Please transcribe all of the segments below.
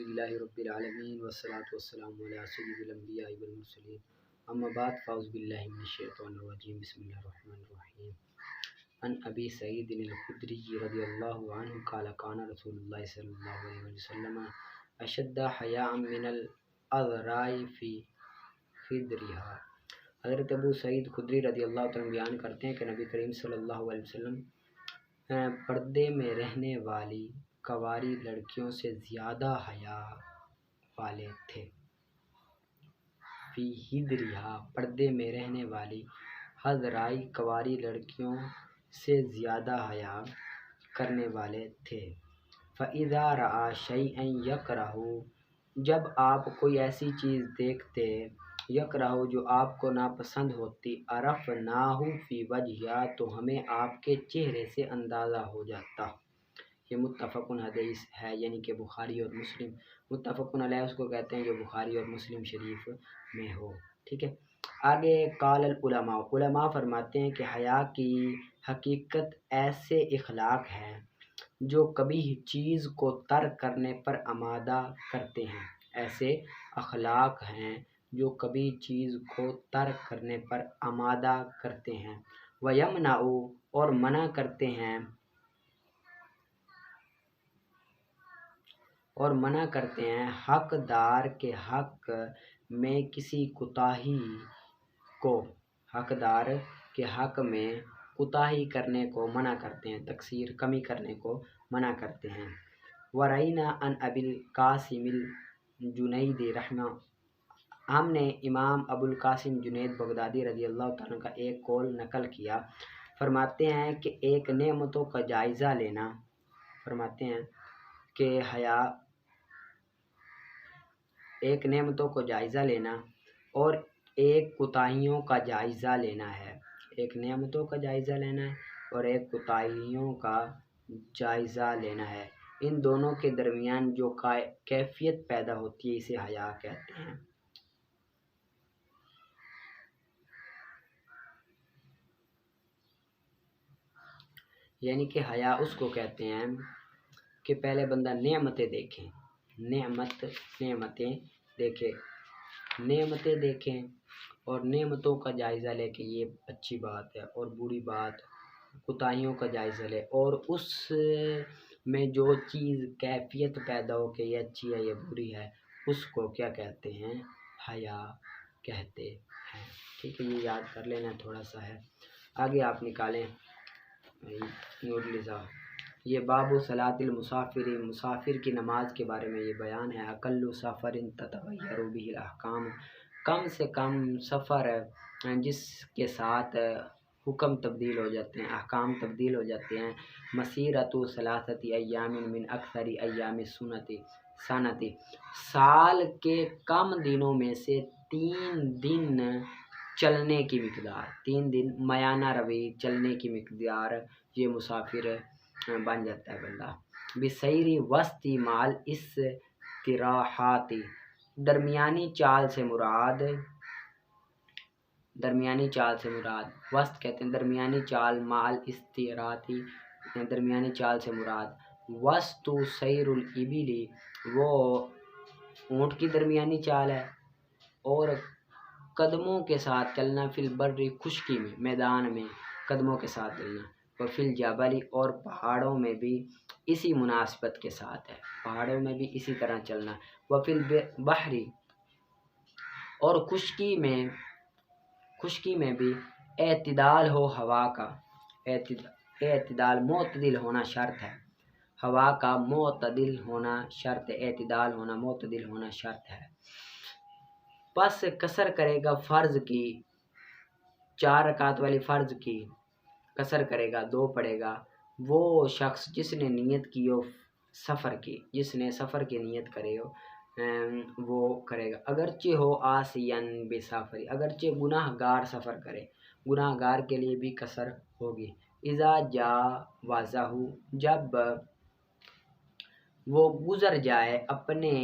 الحمدللہ رب العالمین والصلاة والسلام علی سید الانبیاء والمرسلین اما بعد فاعوذ باللہ من الشیطان الرجیم بسم اللہ الرحمن الرحیم عن ابی سعید الخدری رضی اللہ عنہ قال کان رسول اللہ صلی اللہ علیہ وسلم اشد حیاء من الاذراء فی خدرها۔ حضرت ابو سعید خدری رضی اللہ عنہ بیان کرتے ہیں کہ نبی کریم صلی اللہ علیہ وسلم پردے میں رہنے والی کواری لڑکیوں سے زیادہ حیا والے تھے۔ فی ہدرہا، پردے میں رہنے والی حضرائی کواری لڑکیوں سے زیادہ حیا کرنے والے تھے۔ فَإِذَا رَأَى شَيْئًا يَكْرَهُ، جب آپ کوئی ایسی چیز دیکھتے یکرہو جو آپ کو ناپسند ہوتی، عرفناہ فی وجہہا، تو ہمیں آپ کے چہرے سے اندازہ ہو جاتا۔ یہ متفقن حدیث ہے، یعنی کہ بخاری اور مسلم۔ متفقن علیہ اس کو کہتے ہیں جو بخاری اور مسلم شریف میں ہو، ٹھیک ہے۔ آگے قال العلماء، علماء فرماتے ہیں کہ حیا کی حقیقت ایسے اخلاق ہیں جو کبھی چیز کو ترک کرنے پر آمادہ کرتے ہیں، ایسے اخلاق ہیں جو کبھی چیز کو ترک کرنے پر آمادہ کرتے ہیں، وَيَمْنَعُ، اور منع کرتے ہیں حقدار کے حق میں کسی کوتاہی کو، حقدار کے حق میں کوتاہی کرنے کو منع کرتے ہیں، تقصیر کمی کرنے کو منع کرتے ہیں۔ وَرَيْنَا عَنْ أَبِي الْقَاسِمِ الْجُنَيْدِ رحمہ، ہم نے امام ابو القاسم جنید بغدادی رضی اللہ تعالیٰ کا ایک قول نقل کیا، فرماتے ہیں کہ ایک نعمتوں کا جائزہ لینا، فرماتے ہیں کہ حیا ایک نعمتوں کو جائزہ لینا اور ایک کوتاہیوں کا جائزہ لینا ہے، ایک نعمتوں کا جائزہ لینا ہے اور ایک کوتاہیوں کا جائزہ لینا ہے۔ ان دونوں کے درمیان جو کیفیت پیدا ہوتی ہے اسے حیا کہتے ہیں۔ یعنی کہ حیا اس کو کہتے ہیں کہ پہلے بندہ نعمتیں دیکھیں، نعمتیں دیکھیں اور نعمتوں کا جائزہ لے کہ یہ اچھی بات ہے اور بری بات، کوتاہیوں کا جائزہ لے، اور اس میں جو چیز کیفیت پیدا ہو کہ یہ اچھی ہے یہ بری ہے، اس کو کیا کہتے ہیں؟ حیا کہتے ہیں، ٹھیک ہے۔ یہ یاد کر لینا تھوڑا سا ہے، آگے آپ نکالیں نور لذا۔ یہ باب صلاۃ المسافر، مسافر کی نماز کے بارے میں یہ بیان ہے۔ اقل سفر تتغیر به الاحکام، کم سے کم سفر جس کے ساتھ حکم تبدیل ہو جاتے ہیں، احکام تبدیل ہو جاتے ہیں۔ مسیرۃ ثلاثۃ ایام من اکثر ایام سنتی، سال کے کم دنوں میں سے 3 دن چلنے کی مقدار، 3 دن میانہ روی چلنے کی مقدار، یہ مسافر بن جاتا ہے بندہ۔ بسیر وسط مال استراحات، درمیانی چال سے مراد وسط کہتے ہیں درمیانی چال، مال استراحاتی درمیانی چال سے مراد وسط سیر الابل، وہ اونٹ کی درمیانی چال ہے، اور قدموں کے ساتھ چلنا، فی البر، خشکی میں، میدان میں قدموں کے ساتھ چلنا، وفی الجبل، اور پہاڑوں میں بھی اسی مناسبت کے ساتھ ہے، پہاڑوں میں بھی اسی طرح چلنا، وفی البحر، اور خشکی میں بھی اعتدال ہو ہوا کا، اعتدال معتدل ہونا شرط ہے، ہوا کا معتدل ہونا شرط ہے، اعتدال ہونا معتدل ہونا شرط ہے۔ پس قصر کرے گا فرض کی، 4 رکعت والی فرض کی قصر کرے گا، 2 پڑھے گا وہ شخص جس نے نیت کی ہو سفر کی، جس نے سفر کی نیت کرے ہو وہ کرے گا، اگرچہ ہو عاصین بسافر، اگرچہ گناہ گار سفر کرے، گناہ گار کے لیے بھی قصر ہوگی۔ اذا جاوزہ، جب وہ گزر جائے اپنے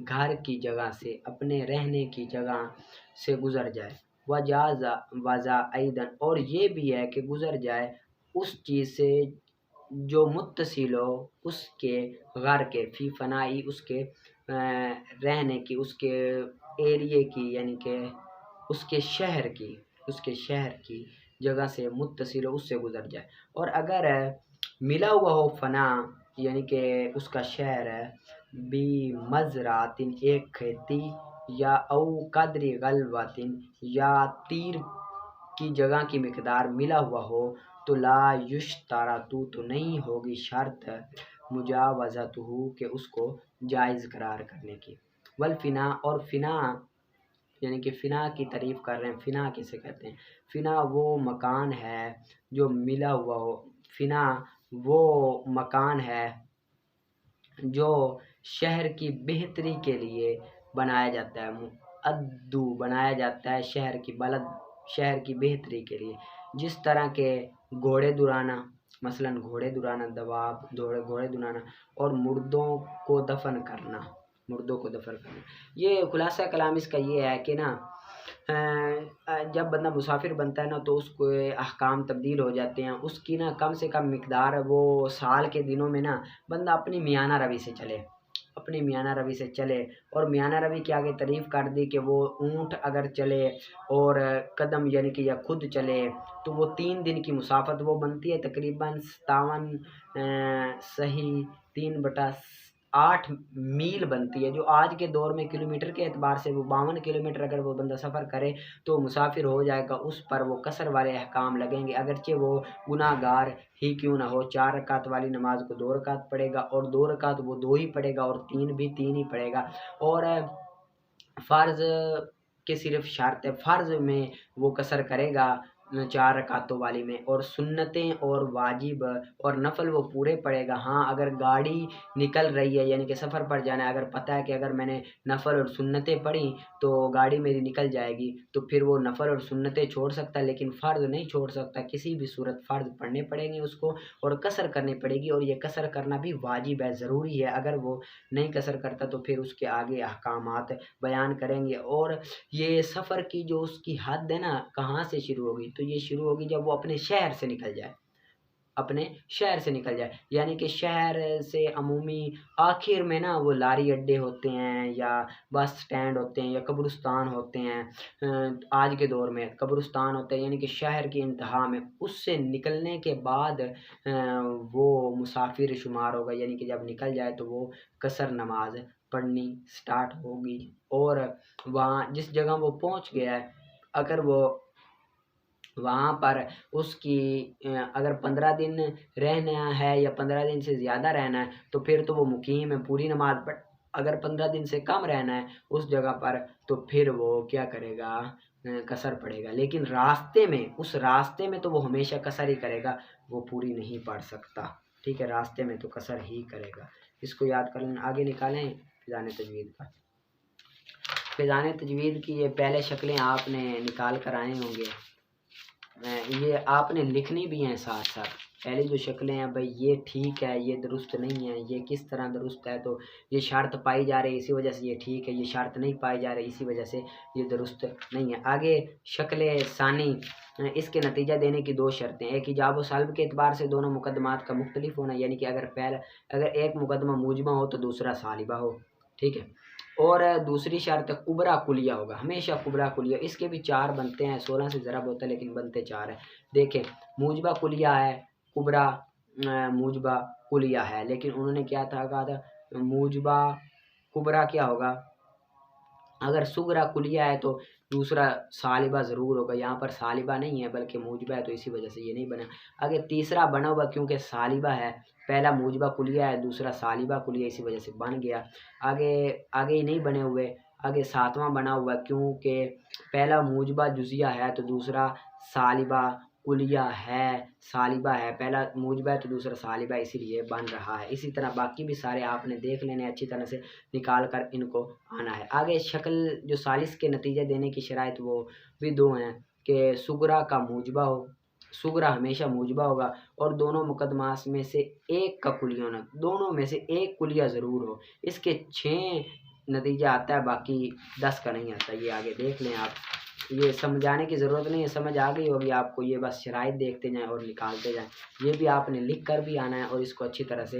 گھر کی جگہ سے، اپنے رہنے کی جگہ سے گزر جائے، وجاوزہ ایضاً، اور یہ بھی ہے کہ گزر جائے اس چیز سے جو متصل ہو اس کے غر کے، فی فنائی، اس کے رہنے کی، اس کے ایریے کی، یعنی کہ اس کے شہر کی جگہ سے متصل ہو، اس سے گزر جائے۔ اور اگر ملا ہوا ہو فنا، یعنی کہ اس کا شہر ہے بی مزرعتن، ایک کھیتی، یا او قدری غلوتن، یا تیر کی جگہ کی مقدار ملا ہوا ہو، تو لا یشترط، تو نہیں ہوگی شرط مجاوزتہ، کہ اس کو جائز قرار کرنے کی۔ والفنا، اور فنا یعنی کہ فنا کی تعریف کر رہے ہیں۔ فنا کسے کہتے ہیں؟ فنا وہ مکان ہے جو ملا ہوا ہو، فنا وہ مکان ہے جو شہر کی بہتری کے لیے بنایا جاتا ہے، ادو بنایا جاتا ہے شہر کی بہتری کے لیے، جس طرح کے گھوڑے درانا، مثلاً گھوڑے درانا، دواب گھوڑے درانا، اور مردوں کو دفن کرنا۔ یہ خلاصہ کلام اس کا یہ ہے کہ نا، جب بندہ مسافر بنتا ہے نا تو اس کو احکام تبدیل ہو جاتے ہیں، اس کی نا کم سے کم مقدار وہ سال کے دنوں میں نا بندہ اپنی میانہ روی سے چلے، اور میانہ روی کے آگے تعریف کر دی کہ وہ اونٹ اگر چلے اور قدم یعنی کہ یا خود چلے تو وہ 3 دن کی مسافت وہ بنتی ہے، تقریباً 57 صحیح 3/8 میل بنتی ہے، جو آج کے دور میں کلومیٹر کے اعتبار سے وہ 52 کلومیٹر اگر وہ بندہ سفر کرے تو مسافر ہو جائے گا، اس پر وہ قصر والے احکام لگیں گے، اگرچہ وہ گناہ گار ہی کیوں نہ ہو۔ 4 رکعت والی نماز کو 2 رکعت پڑھے گا، اور 2 رکعت وہ 2 ہی پڑھے گا، اور 3 بھی 3 ہی پڑھے گا۔ اور فرض کے صرف شرط ہے، فرض میں وہ قصر کرے گا 4 رکعتوں والی میں، اور سنتیں اور واجب اور نفل وہ پورے پڑے گا۔ ہاں اگر گاڑی نکل رہی ہے، یعنی کہ سفر پر جانا ہے، اگر پتہ ہے کہ اگر میں نے نفل اور سنتیں پڑھی تو گاڑی میری نکل جائے گی، تو پھر وہ نفل اور سنتیں چھوڑ سکتا ہے، لیکن فرض نہیں چھوڑ سکتا، کسی بھی صورت فرض پڑھنے پڑیں گے اس کو، اور قصر کرنی پڑے گی، اور یہ قصر کرنا بھی واجب ہے، ضروری ہے۔ اگر وہ نہیں قصر کرتا تو پھر اس کے آگے احکامات بیان کریں گے۔ اور یہ سفر کی جو اس کی حد ہے نا، کہاں سے شروع ہوگی؟ تو یہ شروع ہوگی جب وہ اپنے شہر سے نکل جائے، یعنی کہ شہر سے عمومی آخر میں نا وہ لاری اڈے ہوتے ہیں، یا بس سٹینڈ ہوتے ہیں، یا قبرستان ہوتے ہیں، آج کے دور میں قبرستان ہوتے ہیں، یعنی کہ شہر کی انتہا میں، اس سے نکلنے کے بعد وہ مسافر شمار ہوگا، یعنی کہ جب نکل جائے تو وہ قصر نماز پڑھنی سٹارٹ ہوگی۔ اور وہاں جس جگہ وہ پہنچ گیا ہے، اگر وہ وہاں پر اس کی اگر 15 دن رہنا ہے یا 15 دن سے زیادہ رہنا ہے تو پھر تو وہ مقیم ہے، پوری نماز پڑھ۔ اگر 15 دن سے کم رہنا ہے اس جگہ پر تو پھر وہ کیا کرے گا؟ قصر پڑے گا، لیکن اس راستے میں تو وہ ہمیشہ قصر ہی کرے گا، وہ پوری نہیں پڑھ سکتا، ٹھیک ہے؟ راستے میں تو قصر ہی کرے گا، اس کو یاد کر لیں۔ آگے نکالیں فیضان تجوید کا۔ فیضان تجوید کی یہ پہلے شکلیں آپ نے نکال کر آئے ہوں گے، یہ آپ نے لکھنی بھی ہیں ساتھ ساتھ۔ پہلے جو شکلیں ہیں بھائی یہ ٹھیک ہے، یہ درست نہیں ہے، یہ کس طرح درست ہے، تو یہ شرط پائی جا رہی ہے اسی وجہ سے یہ ٹھیک ہے، یہ شرط نہیں پائی جا رہی اسی وجہ سے یہ درست نہیں ہے۔ آگے شکل ثانی، اس کے نتیجہ دینے کی 2 شرطیں، ایک ایجاب و سلب کے اعتبار سے دونوں مقدمات کا مختلف ہونا، یعنی کہ اگر ایک مقدمہ موجبہ ہو تو دوسرا سالبہ ہو، ٹھیک ہے؟ اور دوسری شرط کبرا کلیہ ہوگا، ہمیشہ کبرا کلیہ، اس کے بھی 4 بنتے ہیں، 16 سے ضرب ہوتا ہے لیکن بنتے 4 ہیں۔ دیکھیں موجبہ کلیہ ہے، کبرا موجبہ کلیہ ہے، لیکن انہوں نے کہا تھا موجبہ کبرا کیا ہوگا؟ اگر صغرا کلیہ ہے تو دوسرا سالبہ ضرور ہوگا، یہاں پر سالبہ نہیں ہے بلکہ موجبہ ہے، تو اسی وجہ سے یہ نہیں بنا۔ اگر تیسرا بنا ہوا کیونکہ سالبہ ہے، پہلا موجبہ کلیہ ہے دوسرا سالبہ کلیہ، اسی وجہ سے بن گیا۔ آگے ہی نہیں بنے ہوئے، آگے 7واں بنا ہوا کیونکہ پہلا موجبہ جزیہ ہے تو دوسرا سالبہ کلیہ ہے، پہلا موجبہ ہے تو دوسرا سالبہ، اسی لیے بن رہا ہے۔ اسی طرح باقی بھی سارے آپ نے دیکھ لینے، اچھی طرح سے نکال کر ان کو آنا ہے۔ آگے شکل جو ثالث کے نتیجے دینے کی شرائط وہ بھی 2 ہیں کہ صغرا کا موجبہ ہو، صغرا ہمیشہ موجبہ ہوگا، اور دونوں مقدمات میں سے ایک کا کلیہ ہونا، دونوں میں سے ایک کلیہ ضرور ہو۔ اس کے 6 نتیجہ آتا ہے، باقی 10 کا نہیں آتا، یہ آگے دیکھ لیں آپ، یہ سمجھانے کی ضرورت نہیں ہے، سمجھ آ گئی ہوگی آپ کو، یہ بس شرائط دیکھتے جائیں اور نکالتے جائیں، یہ بھی آپ نے لکھ کر بھی آنا ہے اور اس کو اچھی طرح سے